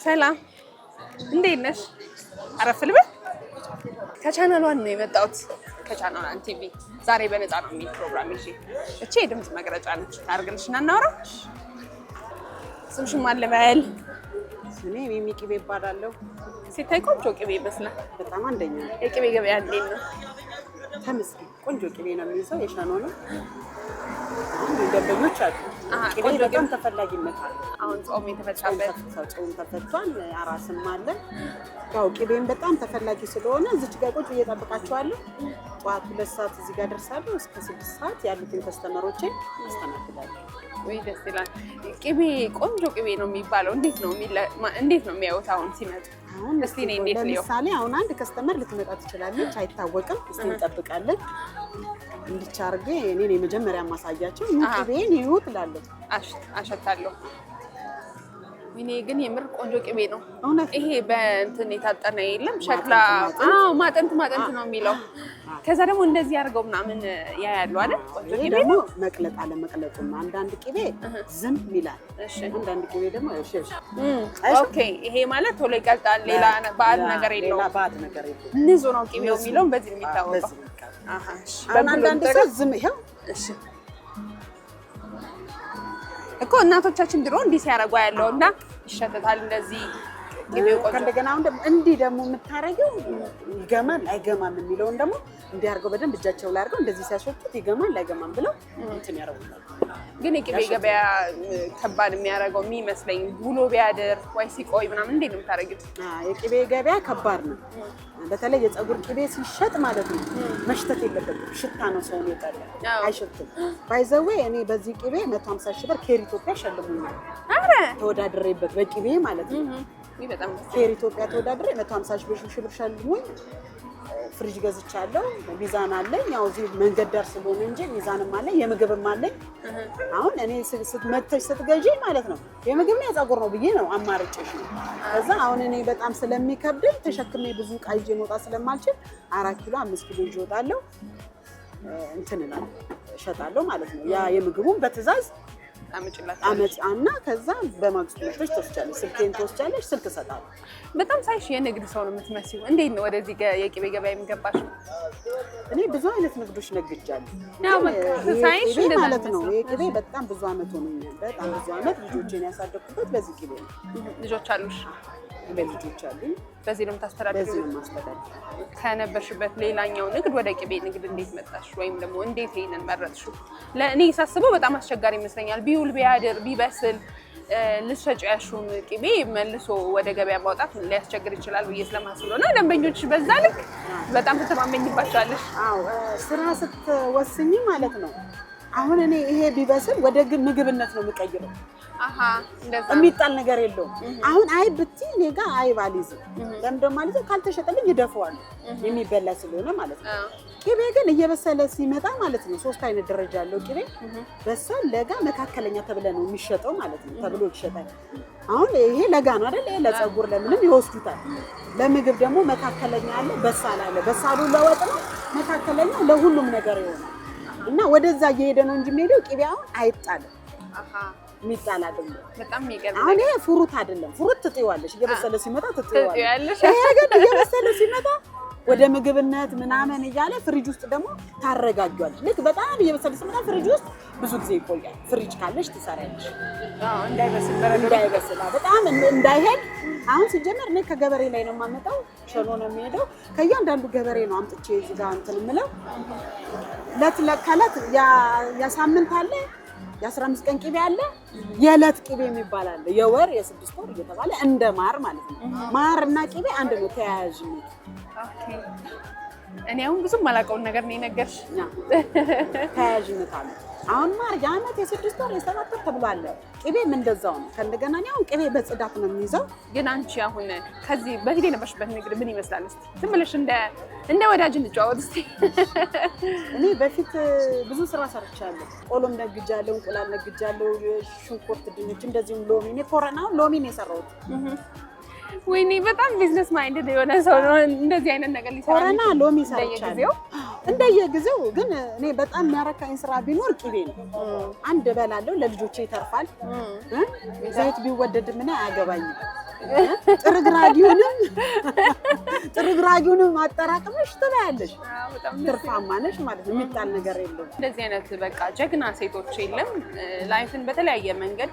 ሰላም እንዴት ነሽ? አረፍ ልበል? ከቻናሏን ነው የመጣሁት። ከቻናሏን ቲቪ ዛሬ በነፃ ነው የሚል ፕሮግራም ይዤ። እቺ የድምፅ መቅረጫ ነች። ታርግልሽና እናውራ። ስምሽን ማን ልበል? እኔ ሚሚ ቅቤ እባላለሁ። ሲታይ ቆንጆ ቅቤ ይመስላል። በጣም አንደኛ ነው። የቅቤ ገበያ እንዴት ነው? ተመስገን ቆንጆ ቅቤ ነው የሚይዘው። የሻኖ ነው። ደንበኞች አሉ። ቅቤ በጣም ተፈላጊነት አለ። አሁን ጾም የተፈታበት ጾም ተፈቷል። አራስም አለ። ያው ቅቤም በጣም ተፈላጊ ስለሆነ እዚች ጋር ቁጭ እየጠብቃቸዋለሁ። ጠዋት 2 ሰዓት እዚህ ጋር ደርሳለሁ። እስከ 6 ሰዓት ያሉትን ከስተመሮችን አስተናግዳለሁ። ወይ ደስ ይላል። ቅቤ ቆንጆ ቅቤ ነው የሚባለው እንዴት ነው የሚያዩት አሁን ሲመጡ? አሁን እስቲ እኔ እንዴት ነው ለምሳሌ አሁን አንድ ከስተመር ልትመጣ ትችላለች፣ አይታወቅም። እስቲ እንጠብቃለን። እንድቻ አድርጌ እኔ የመጀመሪያ ማሳያቸው ቅቤን ይሁት እላለሁ። አሸታለሁ። እኔ ግን የምር ቆንጆ ቅቤ ነው። እውነት ይሄ በእንትን የታጠነ የለም ሸክላ። ማጠንት ነው የሚለው። ከዛ ደግሞ እንደዚህ አድርገው ምናምን ያያሉ አይደል? ቆንጆ ቅቤ ደግሞ መቅለጥ አለ መቅለጡ ነው። አንዳንድ ቅቤ ዝም ይላል። እሺ፣ አንዳንድ ቅቤ ደግሞ እሺ። ኦኬ፣ ይሄ ማለት ቶሎ ይቀልጣል። ሌላ ባዕድ ነገር የለውም። ሌላ ባዕድ ነገር የለውም። ንጹህ ነው ቅቤው የሚለውን በዚህ ነው የሚታወቀው። አሃ፣ እሺ። አንዳንድ ሰው ዝም ይሄው። እሺ እኮ እናቶቻችን ድሮ እንዲህ ሲያደርጉ ያለው እና ይሸተታል እንደዚህ ቅቤው ቆንጆ። ከእንደገና አሁን ደግሞ እንዲህ ደግሞ የምታረጊው ይገማል አይገማም የሚለውን ደግሞ እንዲህ አድርገው በደንብ እጃቸው ላይ አድርገው እንደዚህ ሲያሸቱት ይገማል አይገማም ብለው እንትን ያደርጉታል። ግን የቅቤ ገበያ ከባድ የሚያደርገው የሚመስለኝ ውሎ ቢያድር ወይ ሲቆይ ምናምን እንዴት ነው የምታደርጊው? የቅቤ ገበያ ከባድ ነው። በተለይ የፀጉር ቅቤ ሲሸጥ ማለት ነው መሽተት የለበትም። ሽታ ነው ሰውን ይጣላል፣ አይሸትም። ባይዘዌ እኔ በዚህ ቅቤ 150 ሺህ ብር ኬር ኢትዮጵያ ሸልሙኛል። አረ ተወዳድሬበት በቅቤ ማለት ነው። በጣም ኬር ኢትዮጵያ ተወዳድሬ 150 ሺህ ብር ሸልሙኝ። ፍሪጅ ገዝቻለሁ። ሚዛን አለኝ። ያው እዚህ መንገድ ዳር ስለሆነ እንጂ ሚዛንም አለኝ የምግብም አለኝ። አሁን እኔ ስትመተሽ ስትገዢ ማለት ነው የምግብ ነው የፀጉር ነው ብዬ ነው አማርጬሽ ነው። ከዛ አሁን እኔ በጣም ስለሚከብድኝ ተሸክሜ ብዙ ዕቃ ይዤ መውጣት ስለማልችል 4 ኪሎ 5 ኪሎ ይዤ እወጣለሁ። እንትን እላለሁ እሸጣለሁ ማለት ነው። ያ የምግቡን በትዕዛዝ አመጣና ከዛ በማግስቱ መጥተሽ ትወስጃለሽ። ስልኬን ትወስጃለሽ፣ ስልክ እሰጣለሁ። በጣም ሳይሽ የንግድ ሰው ነው የምትመስዪው። እንዴት ነው ወደዚህ የቅቤ ገበያ የሚገባሽው? እኔ ብዙ አይነት ንግዶች ነግጃለሁ። ያው ሳይሽ ማለት ነው። ይሄ ቅቤ በጣም ብዙ አመት ሆኖኛል። በጣም ብዙ አመት ልጆቼን ያሳደግኩበት በዚህ ቅቤ ነው። ልጆች አሉሽ? ልጆች አሉኝ። በዚህ ነው የምታስተዳድሪው? በዚህ ነው የማስተዳድረው። ከነበርሽበት ሌላኛው ንግድ ወደ ቅቤ ንግድ እንዴት መጣሽ? ወይም ደግሞ እንዴት ይሄንን መረጥሽው? ለእኔ ሳስበው በጣም አስቸጋሪ ይመስለኛል። ቢውል ቢያድር ቢበስል ልትሸጪው ያልሽውን ቅቤ መልሶ ወደ ገበያ ማውጣት ሊያስቸግር ይችላል ብዬ ስለማስብ ነው። እና ደንበኞች በዛ ልክ በጣም ትተማመኝባቸዋለሽ? አዎ፣ ስራ ስትወስኝ ማለት ነው። አሁን እኔ ይሄ ቢበስል ወደ ምግብነት ነው የምቀይረው። አሃ፣ እንደዛ የሚጣል ነገር የለውም። አሁን አይ ብትይ እኔ ጋር አይብ አልይዝም። ለምንድን ማለት ነው ካልተሸጠልኝ ይደፈዋል የሚበላ ስለሆነ ማለት ነው። ቅቤ ግን እየበሰለ ሲመጣ ማለት ነው 3 አይነት ደረጃ ያለው ቅቤ በሰል፣ ለጋ፣ መካከለኛ ተብለ ነው የሚሸጠው ማለት ነው። ተብሎ ይሸጣል። አሁን ይሄ ለጋ ነው አይደል? ይሄ ለፀጉር ለምንም ይወስዱታል። ለምግብ ደግሞ መካከለኛ አለ፣ በሳል አለ። በሳሉ ለወጥ ነው፣ መካከለኛው ለሁሉም ነገር ይሆናል። እና ወደዛ እየሄደ ነው እንጂ የሚሄደው ቅቤ አሁን አይጣልም። አሃ፣ የሚጣል አይደለም። በጣም የሚገርም። አሁን ይሄ ፍሩት አይደለም። ፍሩት ትጥይዋለሽ፣ እየበሰለ ሲመጣ ትጥይዋለሽ። ይሄ ግን እየበሰለ ሲመጣ ወደ ምግብነት ምናምን እያለ ፍሪጅ ውስጥ ደግሞ ታረጋጊዋለሽ። ልክ በጣም እየበሰለ ሲመጣ ፍሪጅ ውስጥ ብዙ ጊዜ ይቆያል። ፍሪጅ ካለሽ ትሰሪያለሽ። እንዳይበስል በጣም እንዳይሄድ። አሁን ሲጀመር እኔ ከገበሬ ላይ ነው የማመጣው። ሸኖ ነው የሚሄደው። ከእያንዳንዱ ገበሬ ነው አምጥቼ እዚህ ጋር እንትን የምለው። ከዕለት የሳምንት አለ፣ የ15 ቀን ቅቤ አለ፣ የዕለት ቅቤ የሚባል አለ፣ የወር የ6 ወር እየተባለ እንደ ማር ማለት ነው። ማር እና ቅቤ አንድ ነው፣ ተያያዥ ነው። እኔ አሁን ብዙም የማላውቀውን ነገር ነው የነገርሽ። ተያያዥነት አለ። አሁን ማር የዓመት የ6 ወር የ7 ወር ተብሎ አለ። ቅቤም እንደዛው ነው። ከእንደገና እኔ አሁን ቅቤ በጽዳት ነው የሚይዘው። ግን አንቺ አሁን ከዚህ በፊት የነበርሽበት ንግድ ምን ይመስላል? እስኪ ዝም ብለሽ እንደ ወዳጅ እንጫወት እስኪ። እኔ በፊት ብዙ ስራ ሰርቻለሁ። ቆሎም ነግጃለሁ፣ እንቁላል ነግጃለሁ፣ ሽንኩርት፣ ድንች፣ እንደዚሁም ሎሚ። እኔ ኮረናውን ሎሚ ነው የሰራሁት። ወይኔ በጣም ቢዝነስ ማይንድ የሆነ ሰው ነው እንደዚህ አይነት ነገር ሊሰራ። ኮረና ሎሚ ሰርቻለሁ እንደየጊዜው። ግን እኔ በጣም የሚያረካኝ ስራ ቢኖር ቅቤ ነው። አንድ እበላለሁ፣ ለልጆቼ ይተርፋል። ዘይት ቢወደድ ምን አያገባኝም። ጥርግራጊውንም አጠራቅመሽ ትበያለሽ። ትርፋማ ነሽ ማለት ነው። የሚጣል ነገር የለውም። እንደዚህ አይነት በቃ ጀግና ሴቶች የለም ላይፍን በተለያየ መንገድ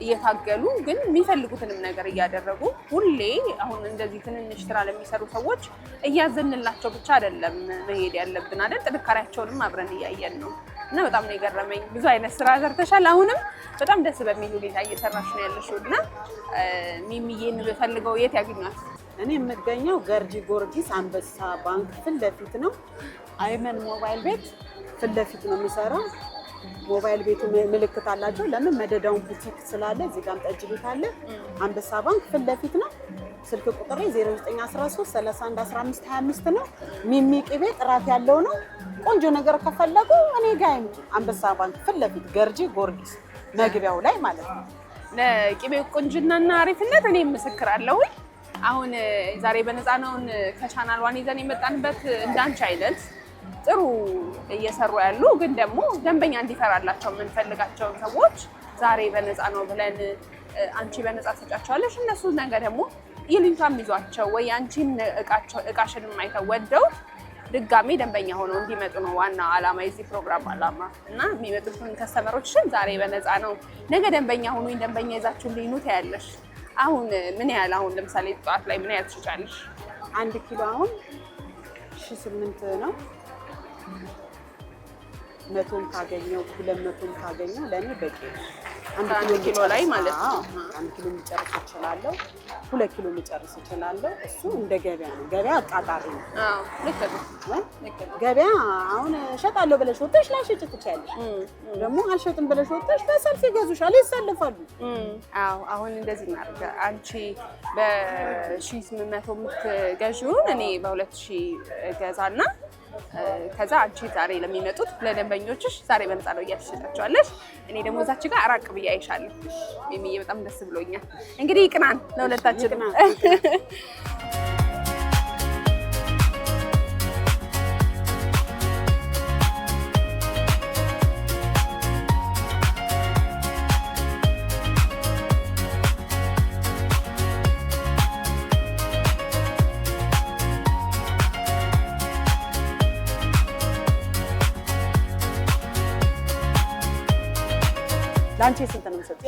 እየታገሉ ግን የሚፈልጉትንም ነገር እያደረጉ ሁሌ አሁን እንደዚህ ትንንሽ ስራ ለሚሰሩ ሰዎች እያዘንላቸው ብቻ አይደለም መሄድ ያለብን አይደል? ጥንካሬያቸውንም አብረን እያየን ነው እና በጣም ነው የገረመኝ። ብዙ አይነት ስራ ሰርተሻል። አሁንም በጣም ደስ በሚል ሁኔታ እየሰራሽ ነው ያለሽው እና ሚሚዬን በፈልገው የት ያገኛት? እኔ የምገኘው ገርጂ ጊዮርጊስ አንበሳ ባንክ ፊት ለፊት ነው። አይመን ሞባይል ቤት ፊት ለፊት ነው የምሰራው። ሞባይል ቤቱ ምልክት አላቸው። ለምን መደዳውን ቡቲክ ስላለ እዚህ ጋርም ጠጅ ቤት አለ። አንበሳ ባንክ ፊት ለፊት ነው። ስልክ ቁጥሬ 0913 31 15 25 ነው። ሚሚ ቅቤ ጥራት ያለው ነው። ቆንጆ ነገር ከፈለጉ እኔ ጋር ይምጡ። አንበሳ ባንክ ፊት ለፊት ገርጂ ጊዮርጊስ መግቢያው ላይ ማለት ነው። ለቅቤው ቆንጅናና አሪፍነት እኔ ምስክራለሁ። አሁን ዛሬ በነፃ ነውን ከቻናል ዋን ይዘን የመጣንበት እንዳንቺ አይነት ጥሩ እየሰሩ ያሉ ግን ደግሞ ደንበኛ እንዲፈራላቸው የምንፈልጋቸውን ሰዎች ዛሬ በነፃ ነው ብለን አንቺ በነፃ ሰጫቸዋለሽ። እነሱ ነገ ደግሞ ይልንታም ይዟቸው ወይ አንቺን እቃሽን አይተው ወደው ድጋሜ ደንበኛ ሆነው እንዲመጡ ነው ዋና ዓላማ የዚህ ፕሮግራም ዓላማ እና የሚመጡትን ከስተመሮችሽን ዛሬ በነፃ ነው ነገ ደንበኛ ሆኖኝ ደንበኛ ይዛችሁልኝ ኑ ትያለሽ። አሁን ምን ያህል አሁን ለምሳሌ ጠዋት ላይ ምን ያህል ትሸጫለሽ? 1 ኪሎ አሁን 8 ነው። 100ም ካገኘው 200ም ካገኘው ለኔ በቂ ነው። 1 ኪሎ ላይ ማለት ነው። 1 ኪሎ ልጨርስ እችላለሁ፣ 2 ኪሎ ልጨርስ እችላለሁ። እሱ እንደ ገበያ ነው። ገበያ አጣጣሪ ነው። ልክ ነው። ገበያ አሁን እሸጣለሁ ብለሽ ወጥተሽ ላሸጭ ትችያለሽ። ደግሞ አልሸጥም ብለሽ ወጥተሽ በሰልፍ ይገዙሻል፣ ይሰልፋሉ። አሁን እንደዚህ እናድርግ። አንቺ በ1800 የምትገዢውን እኔ በ2000 ገዛና ከዛ አንቺ ዛሬ ለሚመጡት ለደንበኞችሽ ዛሬ በነፃ ነው እያሸጣቸዋለሽ። እኔ ደግሞ እዛች ጋር አራቅ ብዬ አይሻለሁ። ሚሚዬ በጣም ደስ ብሎኛል። እንግዲህ ይቅናን ለሁለታችን። ላንቺ ስንት ነው የምሰጥሽ?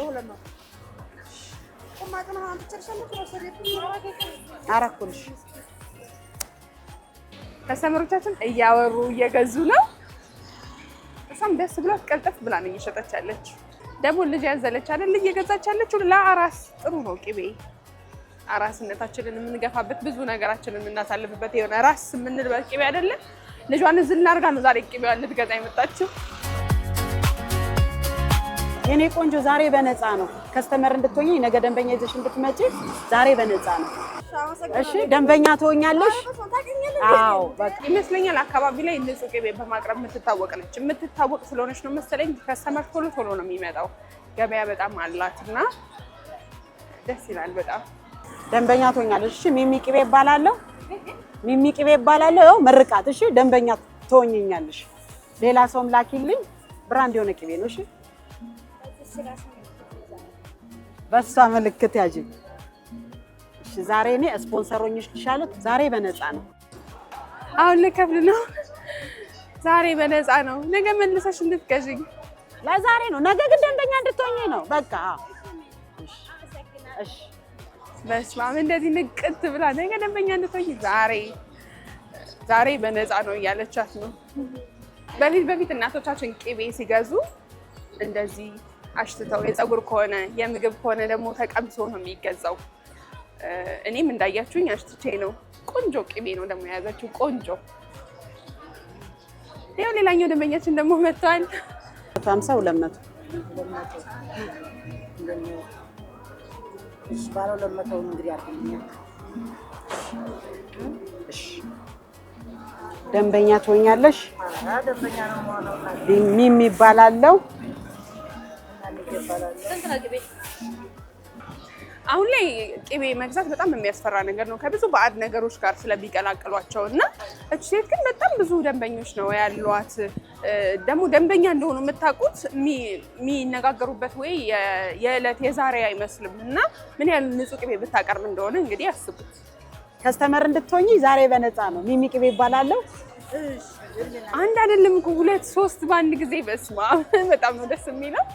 አራኩልሽ። ከስተመሮቻችን እያወሩ እየገዙ ነው። እሷም ደስ ብሏት ቀልጠፍ ብላ ነው እየሸጠች ያለች። ደግሞ ልጅ ያዘለች አይደል እየገዛች ያለችው። ለአራስ ጥሩ ነው ቅቤ። አራስነታችንን የምንገፋበት ብዙ ነገራችንን የምናሳልፍበት የሆነ ራስ የምንልበት ቅቤ አይደለም። ልጇን እዚህ እናድርጋ ነው ዛሬ ቅቤዋን ልትገዛ የመጣችው። የኔ ቆንጆ ዛሬ በነፃ ነው። ከስተመር እንድትሆኚ ነገ ደንበኛ ይዘሽ እንድትመጪ ዛሬ በነፃ ነው። እሺ ደንበኛ ትሆኛለሽ። አዎ በቃ ይመስለኛል አካባቢ ላይ ንጹህ ቅቤ በማቅረብ የምትታወቅ ነች። የምትታወቅ ስለሆነች ነው መሰለኝ ከስተመር ቶሎ ቶሎ ነው የሚመጣው። ገበያ በጣም አላትና ደስ ይላል በጣም። ደንበኛ ትሆኛለሽ። እሺ ሚሚ ቅቤ ይባላለሁ። ሚሚ ቅቤ ይባላለሁ። ያው ምርቃት። እሺ ደንበኛ ትሆኚኛለሽ። ሌላ ሰውም ላኪልኝ። ብራንድ የሆነ ቅቤ ነው። እሺ በሷ ምልክት ያጂ። እሺ ዛሬ እኔ ስፖንሰሮኝሽ ልሻለሁ። ዛሬ በነፃ ነው። አሁን ልከፍል ነው። ዛሬ በነፃ ነው። ነገ መልሰሽ እንድትገዢኝ። ለዛሬ ነው። ነገ ግን ደንበኛ እንድትሆኚ ነው። በቃ እሺ። በስመ አብ እንደዚህ ንቅት ብላ ነገ ደንበኛ እንድትሆኚ ዛሬ በነፃ ነው እያለቻት ነው። በፊት እናቶቻችን ቅቤ ሲገዙ እንደዚህ አሽትተው የፀጉር ከሆነ የምግብ ከሆነ ደግሞ ተቀምሶ ነው የሚገዛው። እኔም እንዳያችሁኝ አሽትቼ ነው። ቆንጆ ቅቤ ነው ደግሞ የያዘችው ቆንጆ። ይኸው ሌላኛው ደንበኛችን ደግሞ መጥቷል። 150 200 ደንበኛ ትሆኛለሽ። ሚሚ ይባላለው። አሁን ላይ ቅቤ መግዛት በጣም የሚያስፈራ ነገር ነው ከብዙ ባዕድ ነገሮች ጋር ስለሚቀላቀሏቸው እና እቺ ሴት ግን በጣም ብዙ ደንበኞች ነው ያሏት። ደግሞ ደንበኛ እንደሆኑ የምታውቁት የሚነጋገሩበት ወይ የዕለት የዛሬ አይመስልም እና ምን ያህል ንጹህ ቅቤ ብታቀርብ እንደሆነ እንግዲህ አስቡት። ከስተመር እንድትሆኚ ዛሬ በነፃ ነው። ሚሚ ቅቤ ይባላለሁ። አንድ አይደለም እኮ 2 3 በአንድ ጊዜ በስማ በጣም ነው ደስ የሚለው።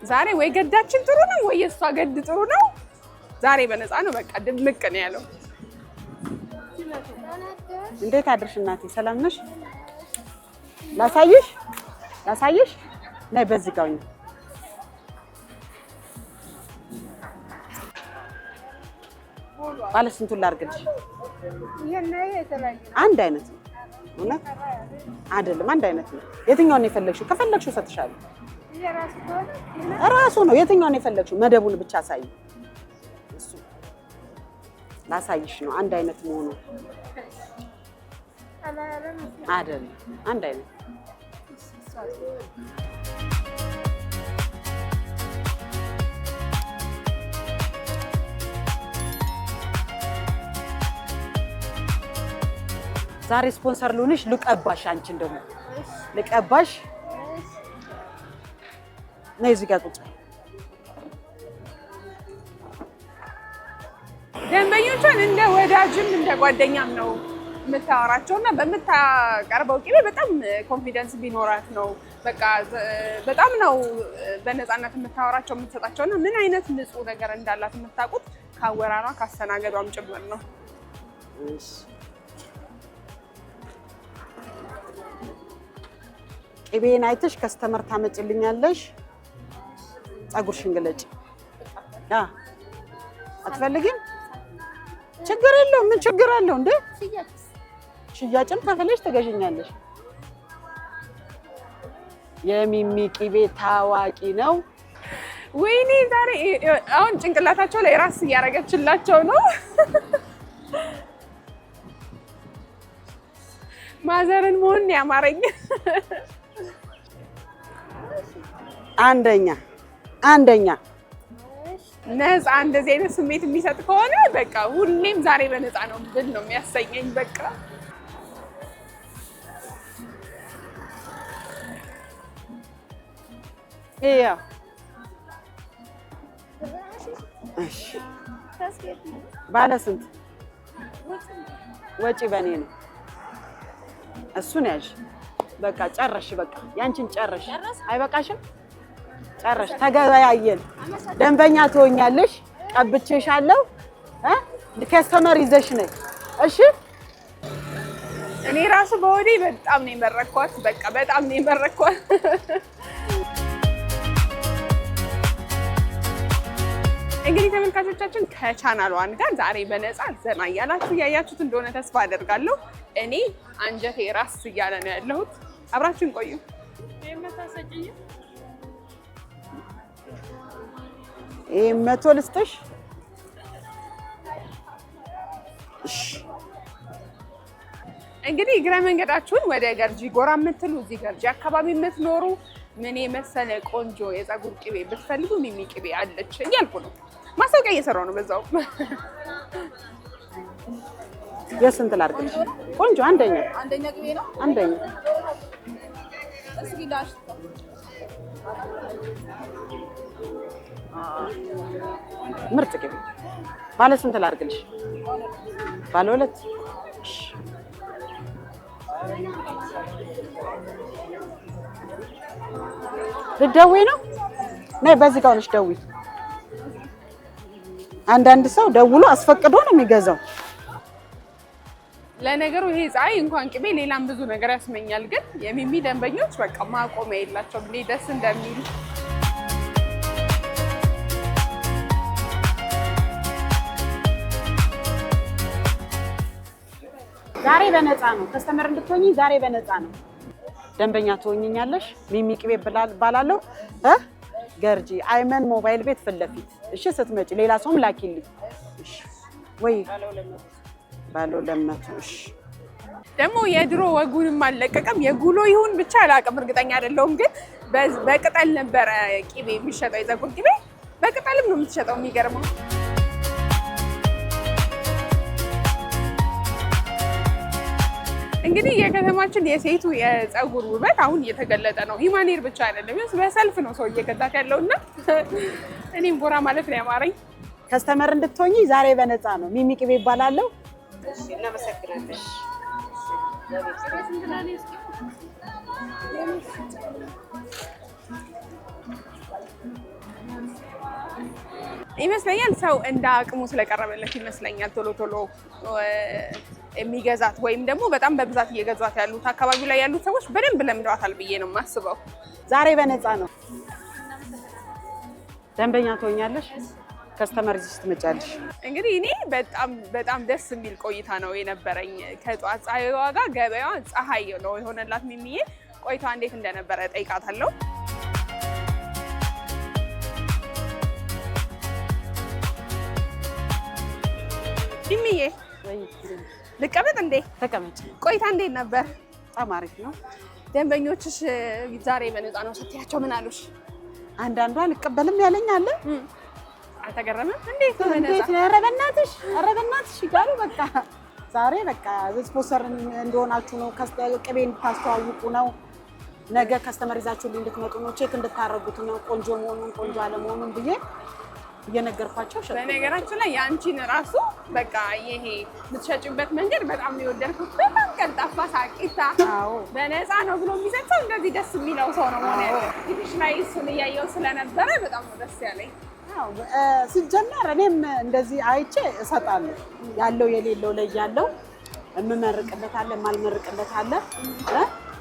ዛሬ ወይ ገዳችን ጥሩ ነው ወይ እሷ ገድ ጥሩ ነው። ዛሬ በነፃ ነው በቃ ድምቅ ነው ያለው። እንዴት አድርሽ እናቴ? ሰላም ነሽ? ላሳይሽ ነይ በዚህ ጋር ነው። ባለ ስንቱን ላድርግልሽ? አንድ አይነት ነው። እውነት አይደለም፣ አንድ አይነት ነው። የትኛውን ነው የፈለግሽው? ከፈለግሽው እሰጥሻለሁ። እራሱ ነው። የትኛውን ነው የፈለግሽው? መደቡን ብቻ አሳይ። እሱ ላሳይሽ ነው አንድ አይነት መሆኑ አይደለም፣ አንድ አይነት። ዛሬ ስፖንሰር ልሆንሽ ልቀባሽ። አንቺን ደግሞ ልቀባሽ። ነይ እዚህ ጋር ቁጭ። ደንበኞቿን እንደ ወዳጅም እንደ ጓደኛም ነው የምታወራቸውና በምታቀርበው ቅቤ በጣም ኮንፊደንስ ቢኖራት ነው በቃ በጣም ነው በነፃነት የምታወራቸው የምትሰጣቸውና ምን አይነት ንጹህ ነገር እንዳላት የምታውቁት ካወራሯ ካስተናገዷም ጭምር ነው። ቅቤን አይተሽ ከስተመር ታመጭልኛለሽ። ፀጉርሽን ግለጪ። አትፈልጊም? ችግር የለውም። ምን ችግር አለው እንዴ? ሽያጭም ከፈለሽ ትገዥኛለሽ። የሚሚ ቅቤ ታዋቂ ነው። ወይኔ ዛሬ አሁን ጭንቅላታቸው ላይ ራስ እያደረገችላቸው ነው። ማዘርን መሆን ያማረኝ። አንደኛ ነፃ እንደዚህ አይነት ስሜት የሚሰጥ ከሆነ በቃ ሁሌም ዛሬ በነፃ ነው ብል ነው የሚያሰኘኝ። በቃ ይሄ እሺ፣ ባለ ስንት ወጪ በኔ ነው? እሱን ያዥ። በቃ ጨረሽ። በቃ ያንቺን ጨረሽ። አይበቃሽም? ጨረሽ። ተገበያየን። ደንበኛ ትሆኛለሽ። ቀብቼሻለሁ። ከስተመር ይዘሽ ነይ። እሺ። እኔ ራሱ በወዴ በጣም ነው የመረኳት። በቃ በጣም ነው የመረኳት። እንግዲህ ተመልካቾቻችን ከቻናሏን ጋር ዛሬ በነፃ ዘና እያላችሁ እያያችሁት እንደሆነ ተስፋ አደርጋለሁ። እኔ አንጀቴ ራስ እያለ ነው ያለሁት። አብራችን ቆዩ። ይሄ 100 ልስጥሽ። እሺ። እንግዲህ እግረ መንገዳችሁን ወደ ገርጂ ጎራ የምትሉ እዚህ ገርጂ አካባቢ የምትኖሩ ምን የመሰለ ቆንጆ የፀጉር ቅቤ ብትፈልጉ ሚሚ ቅቤ አለች እያልኩ ነው። ማስታወቂያ እየሰራሁ ነው በዛው። የስንት ላድርግልሽ? ቆንጆ አንደኛ ቅቤ ነው። አንደኛ እስኪ ዳሽ ምርጥ ቅቤ። ባለ ስንት ላድርግልሽ? ባለ 2። ልትደውይ ነው? ነይ በዚህ ጋር ሆነሽ ደውይ። አንዳንድ ሰው ደውሎ አስፈቅዶ ነው የሚገዛው። ለነገሩ ይሄ ፀሐይ እንኳን ቅቤ ሌላም ብዙ ነገር ያስመኛል። ግን የሚሚ ደንበኞች በቃ ማቆሚያ የላቸውም። ደስ እንደሚል ዛሬ በነፃ ነው። ከስተመር እንድትሆኚ ዛሬ በነፃ ነው። ደንበኛ ትሆኚኛለሽ። ሚሚ ቅቤ ባላለሁ ገርጂ አይመን ሞባይል ቤት ፊት ለፊት። እሺ። ስትመጪ ሌላ ሰውም ላኪልኝ። እሺ ወይ ባለ 200። እሺ። ደግሞ የድሮ ወጉንም አልለቀቀም። የጉሎ ይሁን ብቻ አላውቅም፣ እርግጠኛ አይደለሁም። ግን በቅጠል ነበረ ቅቤ የሚሸጠው የፀጉር ቅቤ። በቅጠልም ነው የምትሸጠው። የሚገርመው እንግዲህ የከተማችን የሴቱ የፀጉር ውበት አሁን እየተገለጠ ነው። ሂማኔር ብቻ አይደለም፣ በሰልፍ ነው ሰው እየገዛት ያለውና እኔም ቦራ ማለት ነው ያማረኝ። ከስተመር እንድትሆኚ ዛሬ በነፃ ነው። ሚሚ ቅቤ ይባላለሁ። እናመሰግናለን። ይመስለኛል ሰው እንደ አቅሙ ስለቀረበለት ይመስለኛል ቶሎ ቶሎ የሚገዛት ወይም ደግሞ በጣም በብዛት እየገዛት ያሉት አካባቢው ላይ ያሉት ሰዎች በደንብ ለምደዋታል ብዬ ነው የማስበው። ዛሬ በነፃ ነው። ደንበኛ ትሆኛለሽ። ከስተመር ይዘሽ ትመጫለሽ። እንግዲህ እኔ በጣም ደስ የሚል ቆይታ ነው የነበረኝ። ከጧት ፀሐይዋ ጋር ገበያዋ ፀሐይ ነው የሆነላት። ሚሚዬ ቆይታ እንዴት እንደነበረ ጠይቃታለሁ። ሚሚዬ ልቀመጥ እንዴ? ተቀመጭ። ቆይታ እንዴት ነበር? በጣም አሪፍ ነው። ደንበኞችሽ ዛሬ በነፃ ነው ስትያቸው ምን አሉሽ? አንዳንዷ አልቀበልም ያለኝ አለ። አልተገረመም? እንዴት ነው? ኧረ በእናትሽ ይጋሉ። በቃ ዛሬ በቃ ስፖንሰር እንደሆናችሁ ነው፣ ቅቤ እንድታስተዋውቁ ነው፣ ነገ ከስተመር ይዛችሁልኝ እንድትመጡ ነው፣ ቼክ እንድታረጉት ነው፣ ቆንጆ መሆኑን ቆንጆ አለመሆኑን ብዬ እየነገርኳቸው። በነገራችን ላይ የአንቺን ራሱ በቃ ይሄ የምትሸጭበት መንገድ በጣም ነው የወደድኩት። በጣም ቀልጣፋ ሳቂታ፣ በነፃ ነው ብሎ የሚሰጥ ሰው እንደዚህ ደስ የሚለው ሰው ነው ሆነ ያለ። ፊትሽ ላይ እሱን እያየው ስለነበረ በጣም ነው ደስ ያለኝ። ሲጀመር እኔም እንደዚህ አይቼ እሰጣለሁ። ያለው የሌለው ላይ ያለው የምመርቅለት አለ፣ የማልመርቅለት አለ።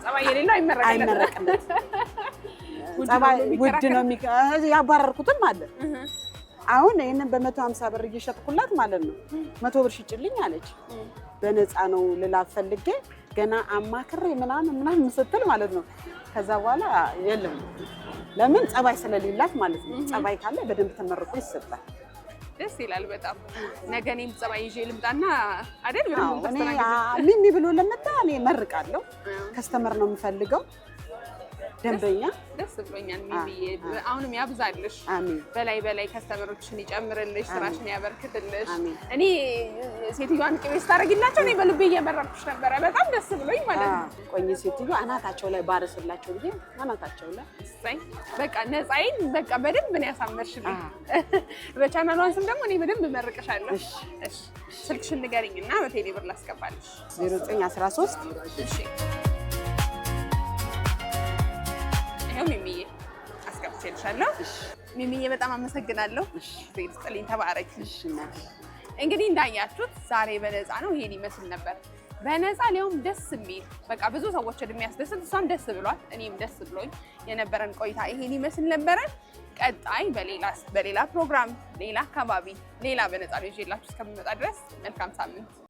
ጸባይ የሌለው አይመረቅለት። ጸባይ ውድ ነው ያባረርኩትም አለ። አሁን ይሄንን በ150 ብር እየሸጥኩላት ማለት ነው። 100 ብር ሽጭልኝ አለች። በነፃ ነው ልላት ፈልጌ ገና አማክሬ ምናምን ስትል ማለት ነው። ከዛ በኋላ የለም ለምን ጸባይ ስለሌላት ማለት ነው። ጸባይ ካለ በደንብ ተመርቆ ይሰጣል። ደስ ይላል በጣም። ነገ እኔም ጸባይ ይዤ ልምጣና አይደል ሚሚ ብሎ ለመጣ እኔ መርቃለሁ። ከስተመር ነው የምፈልገው ደንበኛ። ደስ ብሎኛል ሚሚዬ። አሁንም ያብዛልሽ፣ በላይ ከስተመሮችን ይጨምርልሽ፣ ስራሽን ያበርክትልሽ። እኔ ሴትዮዋን ቅቤ ስታደርጊላቸው እኔ በልቤ እየመረቅኩሽ ነበረ። በጣም ደስ ብሎኝ ማለት ነው። ቆይ ሴትዮ አናታቸው ላይ ባረስላቸው ብዬ አናታቸው ላይ እሰይ በቃ ነፃዬን በቃ በደንብ ነው ያሳመርሽልኝ። በቻናሏን ስም ደግሞ እኔ በደንብ እመርቅሻለሁ። እሺ ስልክሽን ንገሪኝና በቴሌ ብር ላስገባልሽ። 0913 እሺ ይሄው ሚሚዬ አስገብቼልሻለሁ። ሚሚዬ በጣም አመሰግናለሁ። ስጥልኝ፣ ተባረክ። እንግዲህ እንዳያችሁት ዛሬ በነፃ ነው። ይሄን ይመስል ነበር በነፃ ሊያውም ደስ የሚል በቃ ብዙ ሰዎችን የሚያስደስት እሷን ደስ ብሏል፣ እኔም ደስ ብሎኝ የነበረን ቆይታ ይሄን ይመስል ነበረ። ቀጣይ በሌላ ፕሮግራም ሌላ አካባቢ ሌላ በነፃ ነው ይዤላችሁ እስከምመጣ ድረስ መልካም ሳምንት።